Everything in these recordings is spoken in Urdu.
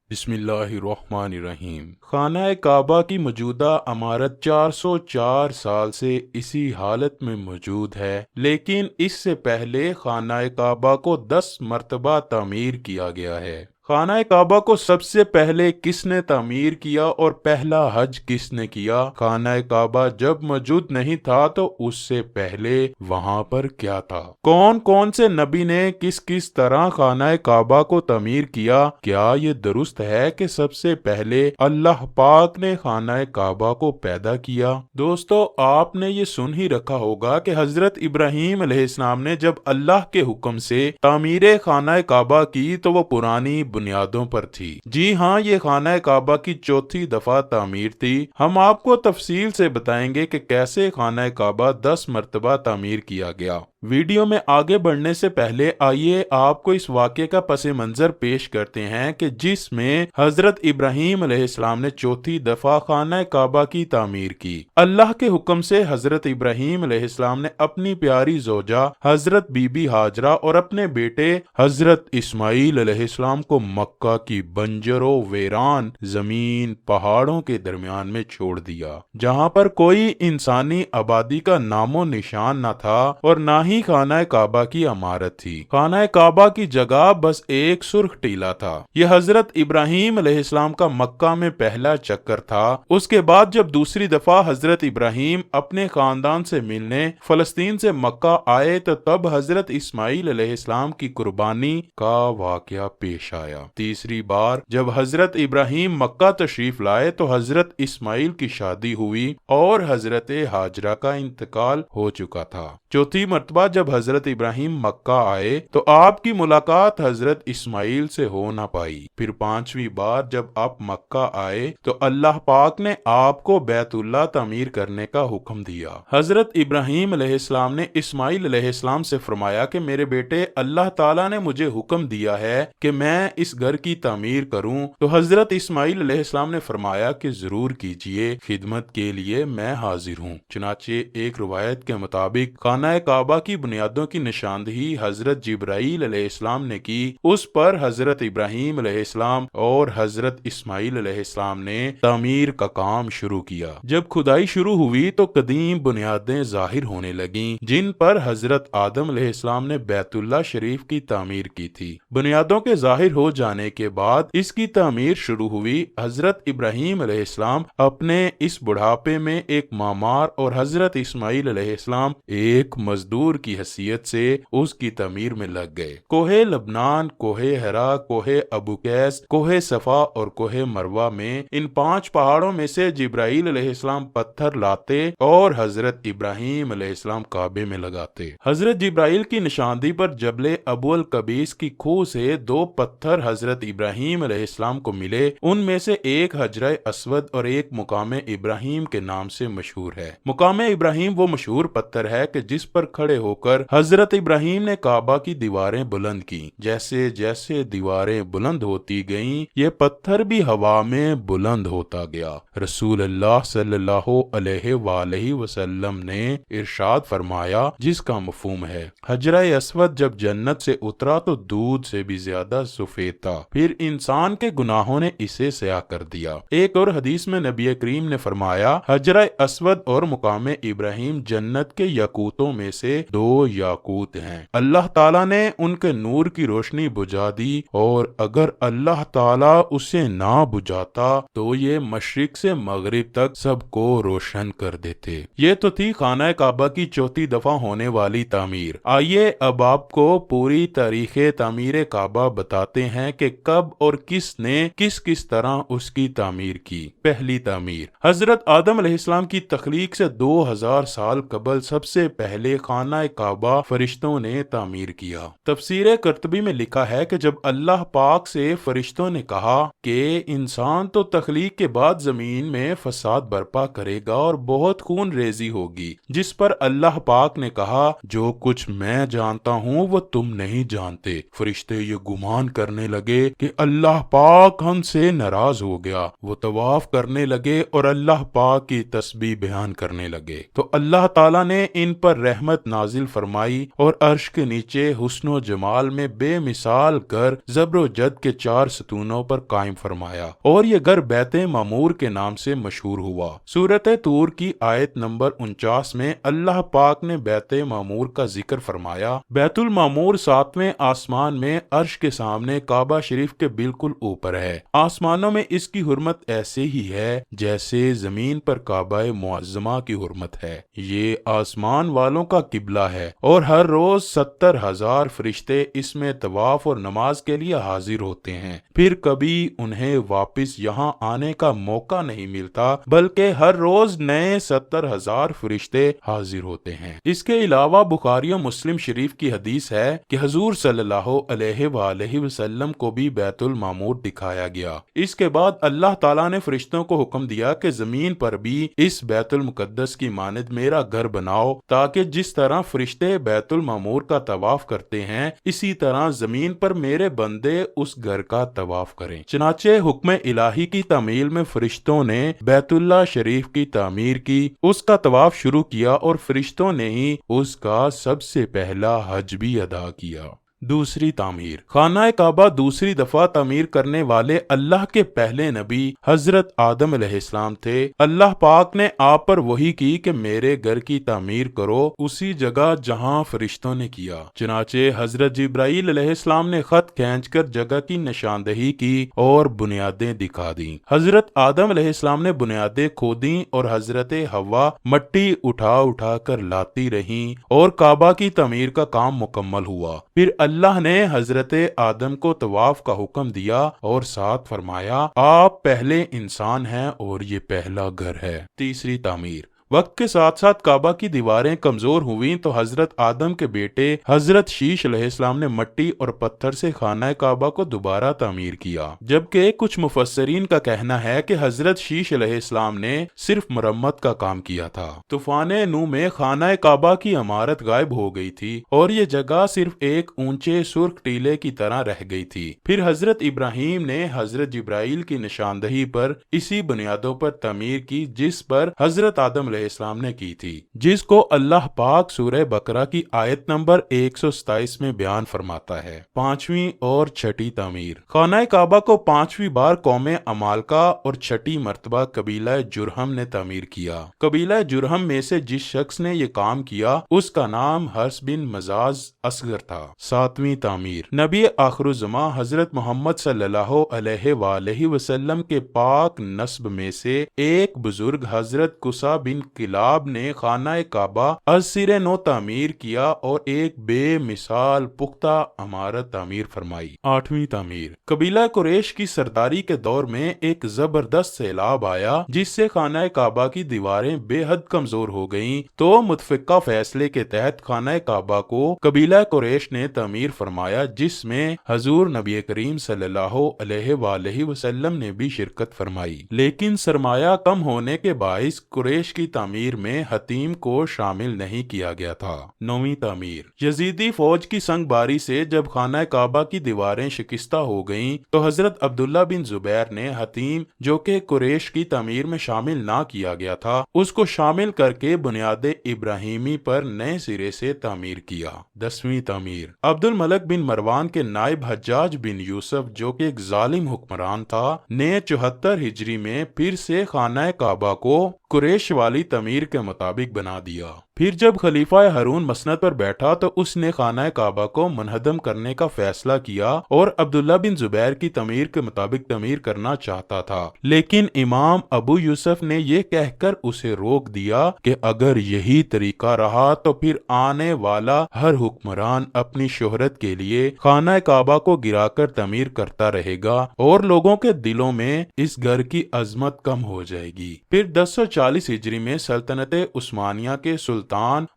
بسم اللہ الرحمن الرحیم۔ خانہ کعبہ کی موجودہ عمارت 404 سال سے اسی حالت میں موجود ہے، لیکن اس سے پہلے خانہ کعبہ کو 10 مرتبہ تعمیر کیا گیا ہے۔ خانہ کعبہ کو سب سے پہلے کس نے تعمیر کیا اور پہلا حج کس نے کیا؟ خانہ کعبہ جب موجود نہیں تھا تو اس سے پہلے وہاں پر کیا تھا؟ کون کون سے نبی نے کس کس طرح خانہ کعبہ کو تعمیر کیا؟ کیا یہ درست ہے کہ سب سے پہلے اللہ پاک نے خانہ کعبہ کو پیدا کیا؟ دوستو، آپ نے یہ سن ہی رکھا ہوگا کہ حضرت ابراہیم علیہ السلام نے جب اللہ کے حکم سے تعمیر خانہ کعبہ کی تو وہ پرانی بنیادوں پر تھی۔ جی ہاں، یہ خانہ کعبہ کی چوتھی دفعہ تعمیر تھی۔ ہم آپ کو تفصیل سے بتائیں گے کہ کیسے خانہ کعبہ 10 مرتبہ تعمیر کیا گیا۔ ویڈیو میں آگے بڑھنے سے پہلے آئیے آپ کو اس واقعے کا پس منظر پیش کرتے ہیں کہ جس میں حضرت ابراہیم علیہ السلام نے چوتھی دفعہ خانہ کعبہ کی تعمیر کی۔ اللہ کے حکم سے حضرت ابراہیم علیہ السلام نے اپنی پیاری زوجہ حضرت بی بی ہاجرہ اور اپنے بیٹے حضرت اسماعیل علیہ السلام کو مکہ کی بنجر و ویران زمین پہاڑوں کے درمیان میں چھوڑ دیا، جہاں پر کوئی انسانی آبادی کا نام و نشان نہ تھا اور نہ ہی خانہ کعبہ کی عمارت تھی۔ خانہ کعبہ کی جگہ بس ایک سرخ ٹیلا تھا۔ یہ حضرت ابراہیم علیہ السلام کا مکہ میں پہلا چکر تھا۔ اس کے بعد جب دوسری دفعہ حضرت ابراہیم اپنے خاندان سے ملنے فلسطین سے مکہ آئے تو تب حضرت اسماعیل علیہ السلام کی قربانی کا واقعہ پیش آیا۔ تیسری بار جب حضرت ابراہیم مکہ تشریف لائے تو حضرت اسماعیل کی شادی ہوئی اور حضرت ہاجرہ کا انتقال ہو چکا تھا۔ چوتھی مرتبہ جب حضرت ابراہیم مکہ آئے تو آپ کی ملاقات حضرت اسماعیل سے ہو نہ پائی۔ پھر پانچویں بار جب آپ مکہ آئے تو اللہ پاک نے آپ کو بیت اللہ تعمیر کرنے کا حکم دیا۔ حضرت ابراہیم علیہ السلام نے اسماعیل علیہ السلام سے فرمایا کہ میرے بیٹے، اللہ تعالیٰ نے مجھے حکم دیا ہے کہ میں اس گھر کی تعمیر کروں۔ تو حضرت اسماعیل علیہ السلام نے فرمایا کہ ضرور کیجئے، خدمت کے لیے میں حاضر ہوں۔ چنانچہ ایک روایت کے مطابق خانہ کعبہ کی بنیادوں کی نشاندہی حضرت جبرائیل علیہ السلام نے کی۔ اس پر حضرت ابراہیم علیہ السلام اور حضرت اسماعیل علیہ السلام نے تعمیر کا کام شروع کیا۔ جب کھدائی شروع ہوئی تو قدیم بنیادیں ظاہر ہونے لگیں جن پر حضرت آدم علیہ السلام نے بیت اللہ شریف کی تعمیر کی تھی۔ بنیادوں کے ظاہر ہو جانے کے بعد اس کی تعمیر شروع ہوئی۔ حضرت ابراہیم علیہ السلام اپنے اس بڑھاپے میں ایک معمار اور حضرت اسماعیل علیہ السلام ایک مزدور کی حیثیت سے اس کی تعمیر میں لگ گئے۔ کوہ لبنان، کوہ ہرا، کوہ ابو قیس، کوہ صفا اور کوہ مروہ میں ان 5 پہاڑوں میں سے جبرائیل علیہ السلام پتھر لاتے اور حضرت ابراہیم علیہ السلام کعبے میں لگاتے۔ حضرت جبرائیل کی نشاندہی پر جبل ابو القبیس کی کوہ سے 2 پتھر حضرت ابراہیم علیہ السلام کو ملے۔ ان میں سے ایک حجرہ اسود اور ایک مقام ابراہیم کے نام سے مشہور ہے۔ مقام ابراہیم وہ مشہور پتھر ہے کہ جس پر کھڑے ہو کر حضرت ابراہیم نے کعبہ کی دیواریں بلند کی۔ جیسے جیسے دیواریں بلند ہوتی گئیں یہ پتھر بھی ہوا میں بلند ہوتا گیا۔ رسول اللہ صلی اللہ علیہ وآلہ وسلم نے ارشاد فرمایا، جس کا مفہوم ہے حجرہ اسود جب جنت سے اترا تو دودھ سے بھی زیادہ سفید تھا، پھر انسان کے گناہوں نے اسے سیاہ کر دیا۔ ایک اور حدیث میں نبی کریم نے فرمایا، حجرہ اسود اور مقام ابراہیم جنت کے یاقوتوں میں سے 2 یاقوت ہیں۔ اللہ تعالیٰ نے ان کے نور کی روشنی بجھا دی، اور اگر اللہ تعالیٰ اسے نہ بجھاتا تو یہ مشرق سے مغرب تک سب کو روشن کر دیتے۔ یہ تو تھی خانہ کعبہ کی چوتھی دفعہ ہونے والی تعمیر۔ آئیے اب آپ کو پوری تاریخ تعمیر کعبہ بتاتے ہیں کہ کب اور کس نے کس کس طرح اس کی تعمیر کی۔ پہلی تعمیر حضرت آدم علیہ السلام کی تخلیق سے 2000 سال قبل سب سے پہلے خانہ کعبہ فرشتوں نے تعمیر کیا۔ تفسیر قرطبی میں لکھا ہے کہ جب اللہ پاک سے فرشتوں نے کہا کہ انسان تو تخلیق کے بعد زمین میں فساد برپا کرے گا اور بہت خون ریزی ہوگی، جس پر اللہ پاک نے کہا، جو کچھ میں جانتا ہوں وہ تم نہیں جانتے۔ فرشتے یہ گمان کرنے لگے کہ اللہ پاک ہم سے ناراض ہو گیا۔ وہ طواف کرنے لگے اور اللہ پاک کی تسبیح بیان کرنے لگے تو اللہ تعالیٰ نے ان پر رحمت نازل نازل فرمائی اور عرش کے نیچے حسن و جمال میں بے مثال گھر زبر و جد کے 4 ستونوں پر قائم فرمایا اور یہ گھر بیت معمور کے نام سے مشہور ہوا۔ سورۃ طور کی آیت نمبر 49 میں اللہ پاک نے بیت معمور کا ذکر فرمایا۔ بیت المعمور 7ویں آسمان میں عرش کے سامنے کعبہ شریف کے بالکل اوپر ہے۔ آسمانوں میں اس کی حرمت ایسے ہی ہے جیسے زمین پر کعبہ معظمہ کی حرمت ہے۔ یہ آسمان والوں کا قبلہ ہے اور ہر روز 70,000 فرشتے اس میں طواف اور نماز کے لیے حاضر ہوتے ہیں۔ پھر کبھی انہیں واپس یہاں آنے کا موقع نہیں ملتا بلکہ ہر روز نئے 70,000 فرشتے حاضر ہوتے ہیں۔ اس کے علاوہ بخاری و مسلم شریف کی حدیث ہے کہ حضور صلی اللہ علیہ وآلہ وسلم کو بھی بیت المعمور دکھایا گیا۔ اس کے بعد اللہ تعالیٰ نے فرشتوں کو حکم دیا کہ زمین پر بھی اس بیت المقدس کی مانند میرا گھر بناؤ تاکہ جس طرح فرشتے بیت المعمور کا طواف کرتے ہیں اسی طرح زمین پر میرے بندے اس گھر کا طواف کریں۔ چنانچہ حکم الہی کی تعمیل میں فرشتوں نے بیت اللہ شریف کی تعمیر کی، اس کا طواف شروع کیا اور فرشتوں نے ہی اس کا سب سے پہلا حج بھی ادا کیا۔ دوسری تعمیر۔ خانہ کعبہ دوسری دفعہ تعمیر کرنے والے اللہ کے پہلے نبی حضرت آدم علیہ السلام تھے۔ اللہ پاک نے آپ پر وحی کی کہ میرے گھر کی تعمیر کرو اسی جگہ جہاں فرشتوں نے کیا۔ چنانچہ حضرت جبرائیل علیہ السلام نے خط کھینچ کر جگہ کی نشاندہی کی اور بنیادیں دکھا دیں۔ حضرت آدم علیہ السلام نے بنیادیں کھودیں اور حضرت حوا مٹی اٹھا کر لاتی رہیں اور کعبہ کی تعمیر کا کام مکمل ہوا۔ پھر اللہ نے حضرت آدم کو طواف کا حکم دیا اور ساتھ فرمایا آپ پہلے انسان ہیں اور یہ پہلا گھر ہے۔ تیسری تعمیر۔ وقت کے ساتھ ساتھ کعبہ کی دیواریں کمزور ہوئیں تو حضرت آدم کے بیٹے حضرت شیش علیہ السلام نے مٹی اور پتھر سے خانہ کعبہ کو دوبارہ تعمیر کیا، جبکہ کچھ مفسرین کا کہنا ہے کہ حضرت شیش علیہ السلام نے صرف مرمت کا کام کیا تھا۔ طوفان نوح میں خانہ کعبہ کی عمارت غائب ہو گئی تھی اور یہ جگہ صرف ایک اونچے سرخ ٹیلے کی طرح رہ گئی تھی۔ پھر حضرت ابراہیم نے حضرت جبرائیل کی نشاندہی پر اسی بنیادوں پر تعمیر کی جس پر حضرت آدم علیہ السلام نے کی تھی، جس کو اللہ پاک سورہ بقرہ کی آیت نمبر 127 میں بیان فرماتا ہے۔ پانچویں اور چھٹی تعمیر۔ خانہ کعبہ کو 5ویں بار قوم عمالقہ اور چھٹی مرتبہ قبیلہ جرہم نے تعمیر کیا۔ قبیلہ جرہم میں سے جس شخص نے یہ کام کیا اس کا نام حرس بن مزاز اصغر تھا۔ 7ویں تعمیر۔ نبی آخر الزماں حضرت محمد صلی اللہ علیہ وآلہ وسلم کے پاک نسب میں سے ایک بزرگ حضرت قصا بن کلاب نے خانہ کعبہ از سر نو تعمیر کیا اور ایک بے مثال پختہ عمارت تعمیر فرمائی۔ 8ویں تعمیر۔ قبیلہ قریش کی سرداری کے دور میں ایک زبردست سیلاب آیا جس سے خانہ کعبہ کی دیواریں بے حد کمزور ہو گئیں تو متفقہ فیصلے کے تحت خانہ کعبہ کو قبیلہ قریش نے تعمیر فرمایا جس میں حضور نبی کریم صلی اللہ علیہ وآلہ وسلم نے بھی شرکت فرمائی، لیکن سرمایہ کم ہونے کے باعث قریش کی تعمیر میں حتیم کو شامل نہیں کیا گیا تھا۔ 9ویں تعمیر۔ یزیدی فوج کی سنگ باری سے جب خانہ کعبہ کی دیواریں شکستہ ہو گئیں تو حضرت عبداللہ بن زبیر نے حتیم جو کہ قریش کی تعمیر میں شامل نہ کیا گیا تھا اس کو شامل کر کے بنیاد ابراہیمی پر نئے سرے سے تعمیر کیا۔ 10ویں تعمیر۔ عبد الملک بن مروان کے نائب حجاج بن یوسف جو کہ ایک ظالم حکمران تھا نے 74 ہجری میں پھر سے خانہ کعبہ کو قریش والی تعمیر کے مطابق بنا دیا۔ پھر جب خلیفہ ہارون مسند پر بیٹھا تو اس نے خانہ کعبہ کو منہدم کرنے کا فیصلہ کیا اور عبداللہ بن زبیر کی تعمیر کے مطابق تعمیر کرنا چاہتا تھا، لیکن امام ابو یوسف نے یہ کہہ کر اسے روک دیا کہ اگر یہی طریقہ رہا تو پھر آنے والا ہر حکمران اپنی شہرت کے لیے خانہ کعبہ کو گرا کر تعمیر کرتا رہے گا اور لوگوں کے دلوں میں اس گھر کی عظمت کم ہو جائے گی۔ پھر 1040 ہجری میں سلطنت عثمانیہ کے سلطان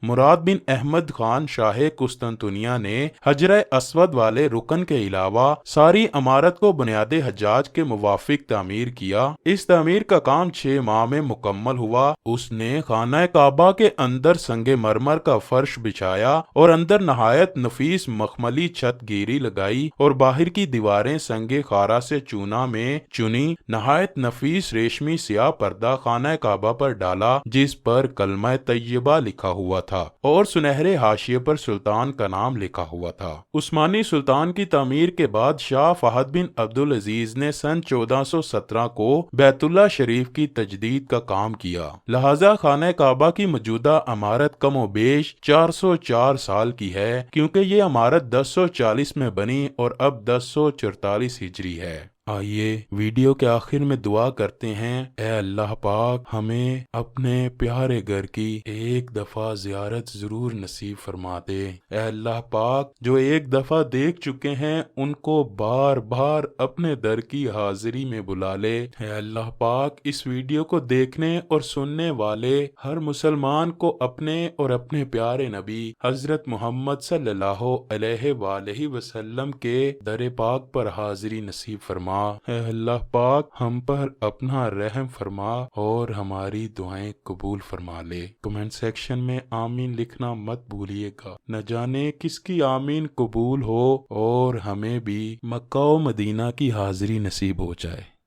مراد بن احمد خان شاہ قسطنطنیہ نے حجر اسود والے رکن کے علاوہ ساری عمارت کو بنیاد حجاج کے موافق تعمیر کیا۔ اس تعمیر کا کام 6 ماہ میں مکمل ہوا۔ اس نے خانہ کعبہ کے اندر سنگ مرمر کا فرش بچھایا اور اندر نہایت نفیس مخملی چھت گیری لگائی اور باہر کی دیواریں سنگ خارا سے چونا میں چنی۔ نہایت نفیس ریشمی سیاہ پردہ خانہ کعبہ پر ڈالا جس پر کلمہ طیبہ لکھا لکھا ہوا تھا اور سنہرے حاشیے پر سلطان کا نام لکھا ہوا تھا۔ عثمانی سلطان کی تعمیر کے بعد شاہ فہد بن عبدالعزیز نے سن 1417 کو بیت اللہ شریف کی تجدید کا کام کیا، لہذا خانہ کعبہ کی موجودہ عمارت کم و بیش 404 سال کی ہے، کیونکہ یہ عمارت 1040 میں بنی اور اب 1044 ہجری ہے۔ آئیے ویڈیو کے آخر میں دعا کرتے ہیں، اے اللہ پاک ہمیں اپنے پیارے گھر کی ایک دفعہ زیارت ضرور نصیب فرما دے۔ اے اللہ پاک جو ایک دفعہ دیکھ چکے ہیں ان کو بار بار اپنے در کی حاضری میں بلا لے۔ اے اللہ پاک اس ویڈیو کو دیکھنے اور سننے والے ہر مسلمان کو اپنے اور اپنے پیارے نبی حضرت محمد صلی اللہ علیہ وآلہ وسلم کے در پاک پر حاضری نصیب فرما۔ اے اللہ پاک ہم پر اپنا رحم فرما اور ہماری دعائیں قبول فرما لے۔ کمنٹ سیکشن میں آمین لکھنا مت بھولیے گا، نہ جانے کس کی آمین قبول ہو اور ہمیں بھی مکہ و مدینہ کی حاضری نصیب ہو جائے۔